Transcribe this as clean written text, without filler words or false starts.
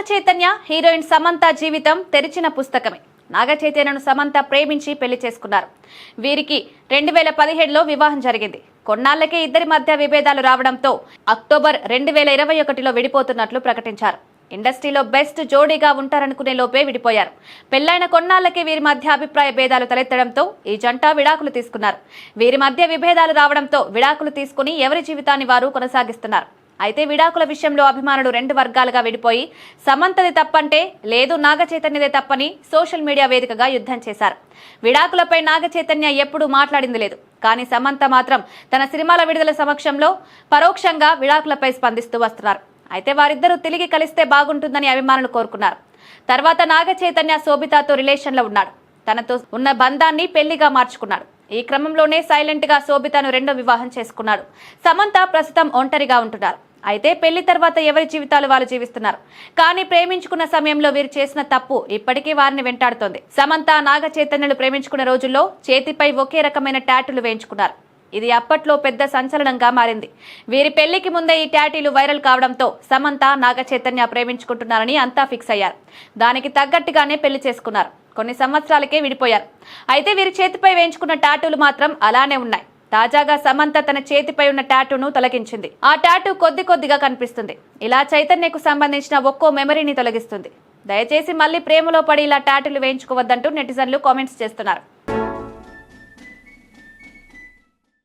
Chaitanya heroine Samantha జీవితం తెరిచిన పుస్తకమే. నాగ చైతన్యను సమంత ప్రేమించి పెళ్లి చేసుకున్నారు. వీరికి 2017లో వివాహం జరిగింది. కొన్నాళ్లకే ఇద్దరి మధ్య విభేదాలు రావడంతో అక్టోబర్ 2021లో విడిపోతున్నట్లు ప్రకటించారు. ఇండస్ట్రీలో బెస్ట్ జోడీగా ఉంటారనుకునే లోపే విడిపోయారు. పెళ్లైన కొన్నాళ్లకే వీరి మధ్య అభిప్రాయ భేదాలు తలెత్తడంతో ఈ జంట విడాకులు తీసుకున్నారు. వీరి మధ్య విభేదాలు రావడంతో విడాకులు తీసుకుని ఎవరి జీవితాన్ని వారు కొనసాగిస్తున్నారు. అయితే విడాకుల విషయంలో అభిమానులు రెండు వర్గాలుగా విడిపోయి సమంతది తప్పంటే లేదు నాగ చైతన్యదే తప్పని సోషల్ మీడియా వేదికగా యుద్ధం చేశారు. విడాకులపై నాగ చైతన్య ఎప్పుడూ మాట్లాడింది లేదు. కానీ సమంత మాత్రం తన సినిమాల విడుదల సమక్షంలో పరోక్షంగా విడాకులపై స్పందిస్తూ వస్తున్నారు. అయితే వారిద్దరూ తిరిగి కలిస్తే బాగుంటుందని అభిమానులు కోరుకున్నారు. తర్వాత నాగ చైతన్య శోభితతో రిలేషన్లో ఉన్నాడు. తనతో ఉన్న బంధాన్ని పెళ్లిగా మార్చుకున్నాడు. ఈ క్రమంలోనే సైలెంట్ గా శోభితను రెండో వివాహం చేసుకున్నాడు. సమంత ప్రస్తుతం ఒంటరిగా ఉంటున్నారు. అయితే పెళ్లి తర్వాత ఎవరి జీవితాలు వాళ్ళు జీవిస్తున్నారు. కానీ ప్రేమించుకున్న సమయంలో వీరు చేసిన తప్పు ఇప్పటికీ వారిని వెంటాడుతోంది. సమంత నాగ చైతన్యలు ప్రేమించుకున్న రోజుల్లో చేతిపై ఒకే రకమైన టాటూలు వేయించుకున్నారు. ఇది అప్పట్లో పెద్ద సంచలనంగా మారింది. వీరి పెళ్లికి ముందే ఈ టాటూలు వైరల్ కావడంతో సమంత నాగ చైతన్య ప్రేమించుకుంటున్నారని అంతా ఫిక్స్ అయ్యారు. దానికి తగ్గట్టుగానే పెళ్లి చేసుకున్నారు. కొన్ని సంవత్సరాలకే విడిపోయారు. అయితే వీరి చేతిపై వేయించుకున్న టాటూలు మాత్రం అలానే ఉన్నాయి. తాజాగా సమంత తన చేతిపై ఉన్న టాటూను తొలగించింది. ఆ టాటూ కొద్దిగా కనిపిస్తుంది. ఇలా చైతన్యకు సంబంధించిన ఒక్కో మెమరీని తొలగిస్తుంది. దయచేసి మళ్ళీ ప్రేమలో పడి ఇలా టాటూలు వేయించుకోవద్దంటూ నెటిజన్లు కామెంట్స్ చేస్తున్నారు.